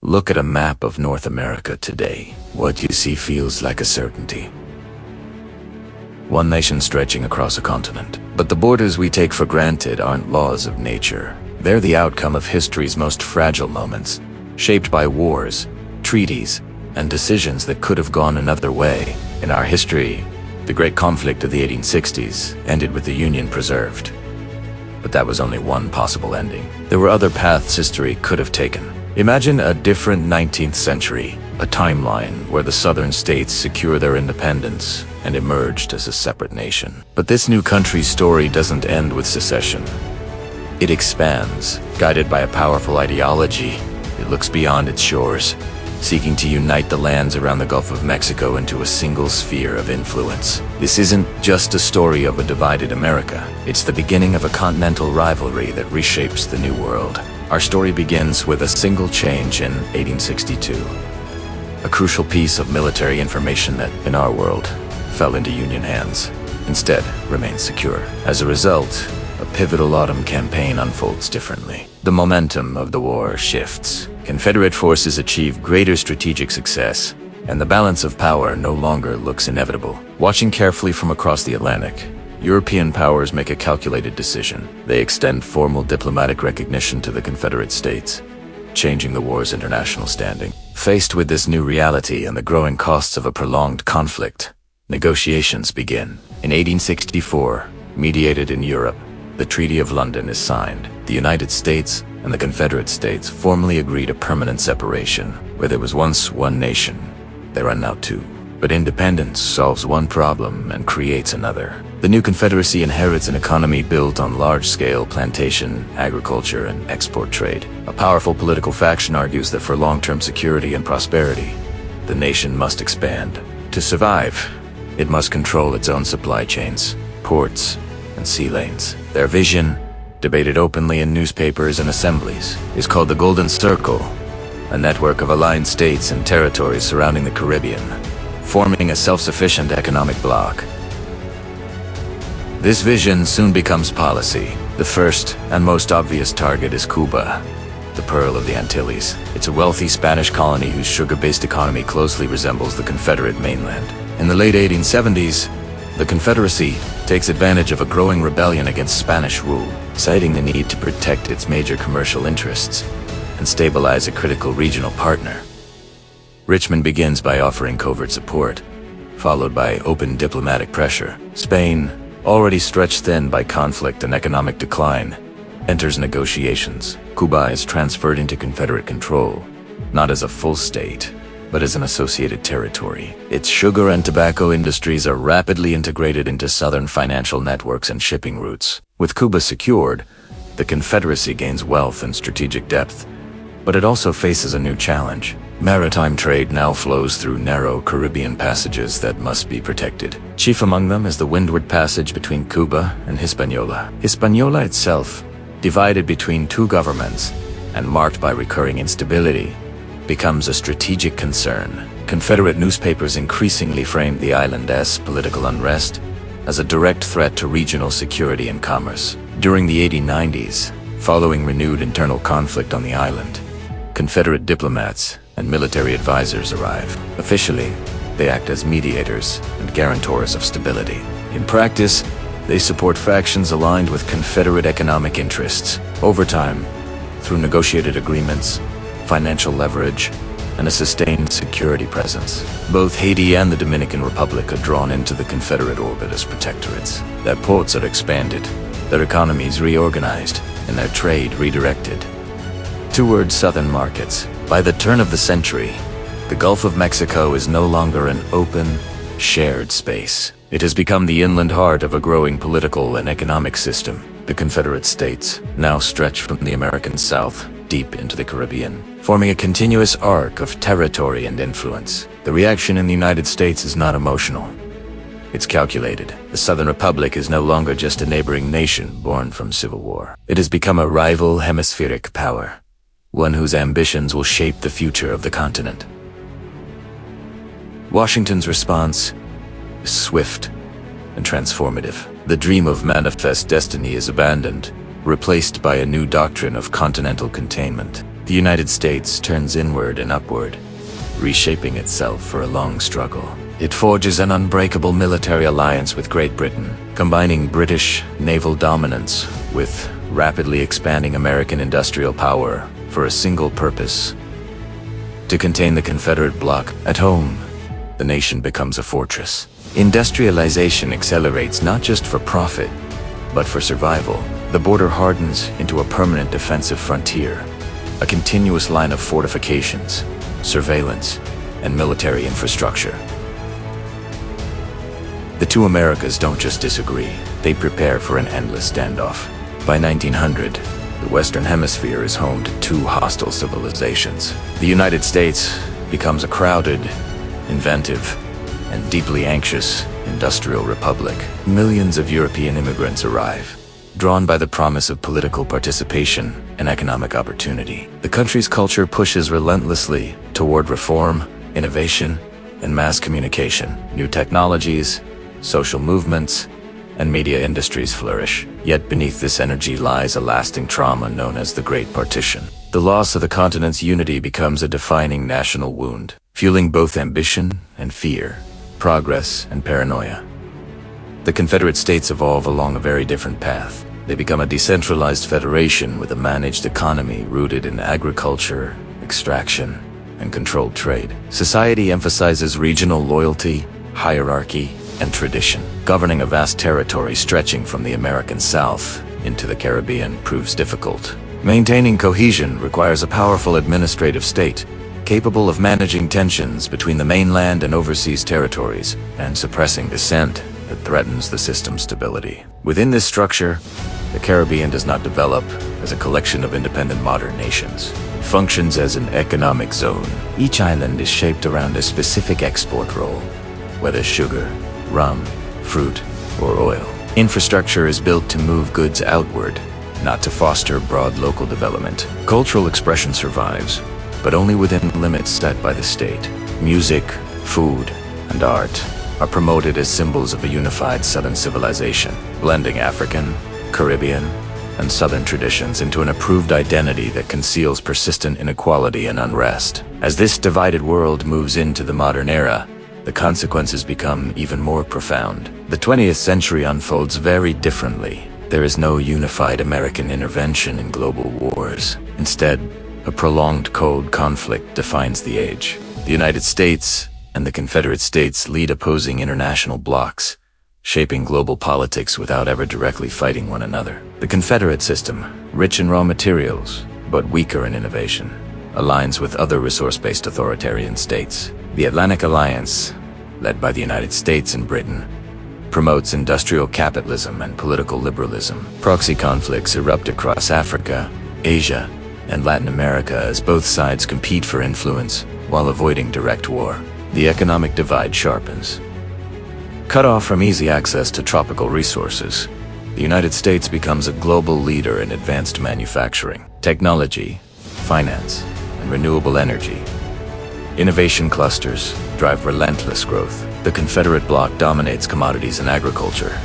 Look at a map of North America today. What you see feels like a certainty. One nation stretching across a continent. But the borders we take for granted aren't laws of nature. They're the outcome of history's most fragile moments, shaped by wars, treaties, and decisions that could have gone another way. In our history, the Great Conflict of the 1860s ended with the Union preserved. But that was only one possible ending. There were other paths history could have taken. Imagine a different 19th century, a timeline where the southern states secure their independence and emerged as a separate nation. But this new country's story doesn't end with secession. It expands, guided by a powerful ideology. It looks beyond its shores, seeking to unite the lands around the Gulf of Mexico into a single sphere of influence. This isn't just a story of a divided America. It's the beginning of a continental rivalry that reshapes the New World. Our story begins with a single change in 1862. A crucial piece of military information that, in our world, fell into Union hands, instead remains secure. As a result, a pivotal autumn campaign unfolds differently. The momentum of the war shifts. Confederate forces achieve greater strategic success, and the balance of power no longer looks inevitable. Watching carefully from across the Atlantic, European powers make a calculated decision. They extend formal diplomatic recognition to the Confederate States, changing the war's international standing. Faced with this new reality and the growing costs of a prolonged conflict, negotiations begin. In 1864, mediated in Europe, the Treaty of London is signed. The United States and the Confederate States formally agreed a permanent separation. Where there was once one nation, there are now two. But independence solves one problem and creates another. The new Confederacy inherits an economy built on large-scale plantation, agriculture, and export trade. A powerful political faction argues that for long-term security and prosperity, the nation must expand. To survive, it must control its own supply chains, ports, and sea lanes. Their vision, debated openly in newspapers and assemblies, is called the Golden Circle, a network of aligned states and territories surrounding the Caribbean, forming a self-sufficient economic bloc. This vision soon becomes policy. The first and most obvious target is Cuba, the Pearl of the Antilles. It's a wealthy Spanish colony whose sugar-based economy closely resembles the Confederate mainland. In the late 1870s, the Confederacy takes advantage of a growing rebellion against Spanish rule, citing the need to protect its major commercial interests and stabilize a critical regional partner. Richmond begins by offering covert support, followed by open diplomatic pressure. Spain, already stretched thin by conflict and economic decline, enters negotiations. Cuba is transferred into Confederate control, not as a full state, but as an associated territory. Its sugar and tobacco industries are rapidly integrated into southern financial networks and shipping routes. With Cuba secured, the Confederacy gains wealth and strategic depth, but it also faces a new challenge. Maritime trade now flows through narrow Caribbean passages that must be protected. Chief among them is the Windward Passage between Cuba and Hispaniola. Hispaniola itself, divided between two governments and marked by recurring instability, becomes a strategic concern. Confederate newspapers increasingly framed the island as political unrest, as a direct threat to regional security and commerce. During the 1890s, following renewed internal conflict on the island, Confederate diplomats and military advisors arrive. Officially, they act as mediators and guarantors of stability. In practice, they support factions aligned with Confederate economic interests. Over time, through negotiated agreements, financial leverage, and a sustained security presence, both Haiti and the Dominican Republic are drawn into the Confederate orbit as protectorates. Their ports are expanded, their economies reorganized, and their trade redirected toward southern markets. By the turn of the century, the Gulf of Mexico is no longer an open, shared space. It has become the inland heart of a growing political and economic system. The Confederate States now stretch from the American South deep into the Caribbean, forming a continuous arc of territory and influence. The reaction in the United States is not emotional. It's calculated. The Southern Republic is no longer just a neighboring nation born from civil war. It has become a rival hemispheric power, one whose ambitions will shape the future of the continent. Washington's response is swift and transformative. The dream of manifest destiny is abandoned, replaced by a new doctrine of continental containment. the United States turns inward and upward, reshaping itself for a long struggle. It forges an unbreakable military alliance with Great Britain, combining British naval dominance with rapidly expanding American industrial power for a single purpose: to contain the Confederate bloc. At home, the nation becomes a fortress. Industrialization accelerates not just for profit, but for survival. The border hardens into a permanent defensive frontier, a continuous line of fortifications, surveillance, and military infrastructure. The two Americas don't just disagree, they prepare for an endless standoff. By 1900, the Western Hemisphere is home to two hostile civilizations. The United States becomes a crowded, inventive, and deeply anxious industrial republic. Millions of European immigrants arrive, drawn by the promise of political participation and economic opportunity. The country's culture pushes relentlessly toward reform, innovation, and mass communication. New technologies, social movements, and media industries flourish. Yet beneath this energy lies a lasting trauma known as the Great Partition. The loss of the continent's unity becomes a defining national wound, fueling both ambition and fear, progress and paranoia. The Confederate States evolve along a very different path. They become a decentralized federation with a managed economy rooted in agriculture, extraction, and controlled trade. Society emphasizes regional loyalty, hierarchy, and tradition. Governing a vast territory stretching from the American South into the Caribbean proves difficult. Maintaining cohesion requires a powerful administrative state, capable of managing tensions between the mainland and overseas territories, and suppressing dissent that threatens the system's stability. Within this structure, the Caribbean does not develop as a collection of independent modern nations. It functions as an economic zone. Each island is shaped around a specific export role, whether sugar, rum, fruit, or oil. Infrastructure is built to move goods outward, not to foster broad local development. Cultural expression survives, but only within limits set by the state. Music, food, and art are promoted as symbols of a unified Southern civilization, blending African, Caribbean, and Southern traditions into an approved identity that conceals persistent inequality and unrest. As this divided world moves into the modern era, the consequences become even more profound. The 20th century unfolds very differently. There is no unified American intervention in global wars. Instead, a prolonged cold conflict defines the age. The United States and the Confederate States lead opposing international blocs, shaping global politics without ever directly fighting one another. The Confederate system, rich in raw materials, but weaker in innovation, aligns with other resource-based authoritarian states. The Atlantic Alliance, led by the United States and Britain, promotes industrial capitalism and political liberalism. Proxy conflicts erupt across Africa, Asia, and Latin America as both sides compete for influence while avoiding direct war. The economic divide sharpens. Cut off from easy access to tropical resources, the United States becomes a global leader in advanced manufacturing, technology, finance, and renewable energy. Innovation clusters drive relentless growth. The Confederate bloc dominates commodities and agriculture,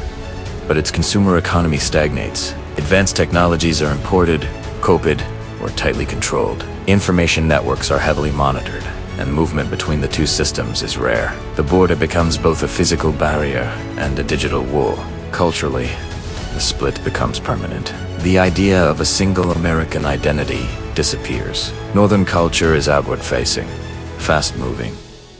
but its consumer economy stagnates. Advanced technologies are imported, copied, or tightly controlled. Information networks are heavily monitored, and movement between the two systems is rare. The border becomes both a physical barrier and a digital wall. Culturally, the split becomes permanent. The idea of a single American identity disappears. Northern culture is outward-facing, fast-moving,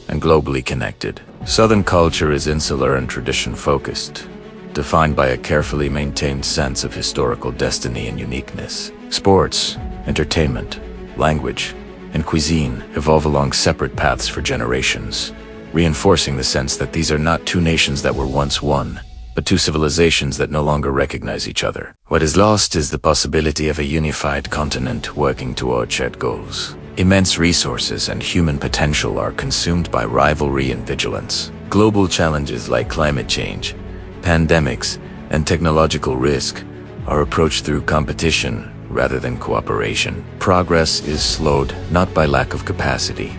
and globally connected. Southern culture is insular and tradition-focused, defined by a carefully maintained sense of historical destiny and uniqueness. Sports, entertainment, language, and cuisine evolve along separate paths for generations, reinforcing the sense that these are not two nations that were once one, but two civilizations that no longer recognize each other. What is lost is the possibility of a unified continent working toward shared goals. Immense resources and human potential are consumed by rivalry and vigilance. Global challenges like climate change, pandemics, and technological risk are approached through competition rather than cooperation. Progress is slowed not by lack of capacity,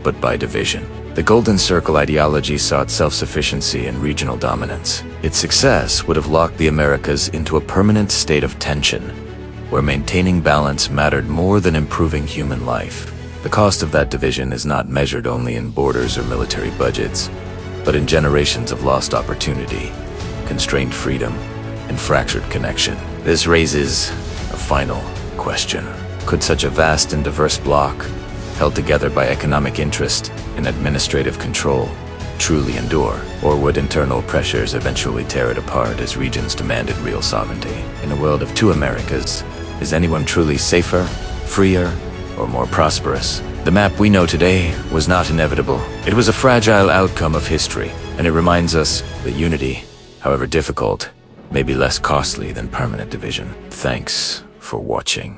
but by division. The Golden Circle ideology sought self-sufficiency and regional dominance. Its success would have locked the Americas into a permanent state of tension, where maintaining balance mattered more than improving human life. The cost of that division is not measured only in borders or military budgets, but in generations of lost opportunity, constrained freedom, and fractured connection. This raises a final question. Could such a vast and diverse bloc, held together by economic interest and administrative control, truly endure? Or would internal pressures eventually tear it apart as regions demanded real sovereignty? In a world of two Americas, is anyone truly safer, freer, or more prosperous? The map we know today was not inevitable. It was a fragile outcome of history, and it reminds us that unity, however difficult, may be less costly than permanent division. Thanks for watching.